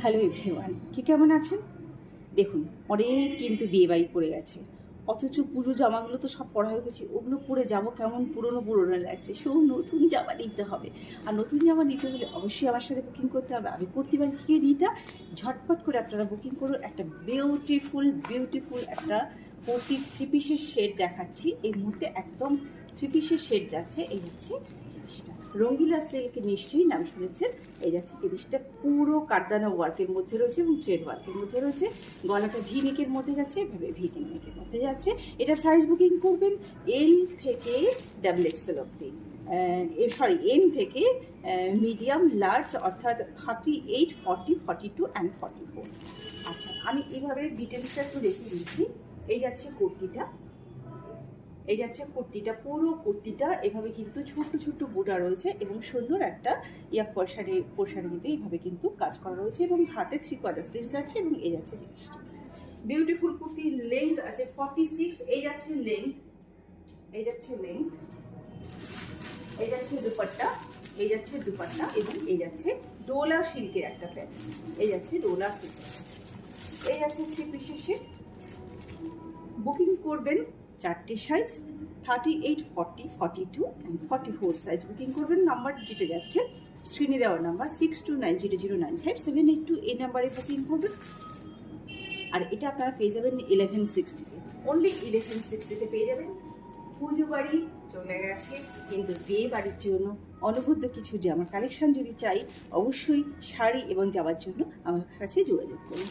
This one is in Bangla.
হ্যালো এভরিওয়ান, কি কেমন আছেন? দেখুন, অনেক কিন্তু বিয়ে বাড়ি পড়ে গেছে, অথচ পুরো জামাগুলো তো সব পরা হয়ে গেছে। ওগুলো পরে যাবো কেমন পুরনো পুরনো লাগছে। সব নতুন জামা নিতে হবে, আর নতুন জামা নিতে হলে অবশ্যই আমার সাথে বুকিং করতে হবে। আমি কর্তিবাড়ি থেকে রিতা। ঝটপট করে আপনারা বুকিং করুন। একটা বিউটিফুল একটা কুর্তি থ্রি পিসের শেড দেখাচ্ছি এই মুহূর্তে। একদম থ্রি পিসের শেড যাচ্ছে। এই হচ্ছে জিনিসটা, রঙ্গিলা সিল্ক, নিশ্চয়ই নাম শুনেছেন। এই যাচ্ছে জিনিসটা, পুরো কাঠদানা ওয়ার্কের মধ্যে রয়েছে এবং থ্রেড ওয়ার্কের মধ্যে রয়েছে। গলাটা ভি নেকের মধ্যে যাচ্ছে, এভাবে ভি নেকের মধ্যে যাচ্ছে। এটা সাইজ বুকিং করবেন এল থেকে ডাবল এক্সেল অব্দি, এম থেকে মিডিয়াম লার্জ, অর্থাৎ 38, 40, 42 অ্যান্ড 44। আচ্ছা, আমি এইভাবে ডিটেলসটা একটু দেখিয়ে দিচ্ছি। এই যাচ্ছে কুর্তিটা, এই যাচ্ছে কুর্তিটা, পুরো কুর্তিটা এভাবে কিন্তু ছোট্ট ছোট্ট বুটা রয়েছে এবং সুন্দর একটা পোর্শানে কিন্তু এইভাবে কিন্তু কাজ করা রয়েছে এবং হাতে 3/4 স্লিভস আছে এবং এই যাচ্ছে জিনিসটা। বিউটিফুল কুর্তি, লেন্থ আছে 46। এই যাচ্ছে লেন্থ, এই যাচ্ছে লেন্থ, এই যাচ্ছে দুপাট্টা, এই যাচ্ছে দুপাট্টা এবং এই যাচ্ছে ডোলা সিল্কের একটা প্যান্ট। এই যাচ্ছে ডোলা সিল্ক, এই যাচ্ছে থ্রি পিসের সেট। বুকিং করবেন চারটে সাইজ, 38, 40, 42 অ্যান্ড 44 সাইজ বুকিং করবেন। নাম্বার যেটা যাচ্ছে স্ক্রিনে দেওয়ার নাম্বার 6290095782, এই নাম্বারে বুকিং করবেন। আর এটা আপনারা পেয়ে যাবেন 1160-তে, অনলি 1160-তে পেয়ে যাবেন। পুজো বাড়ি চলে গেছে, কিন্তু বিয়ে বাড়ির জন্য অনুবদ্ধ কিছু জামার কালেকশন যদি চাই, অবশ্যই শাড়ি এবং জামার জন্য আমার কাছে যোগাযোগ করুন।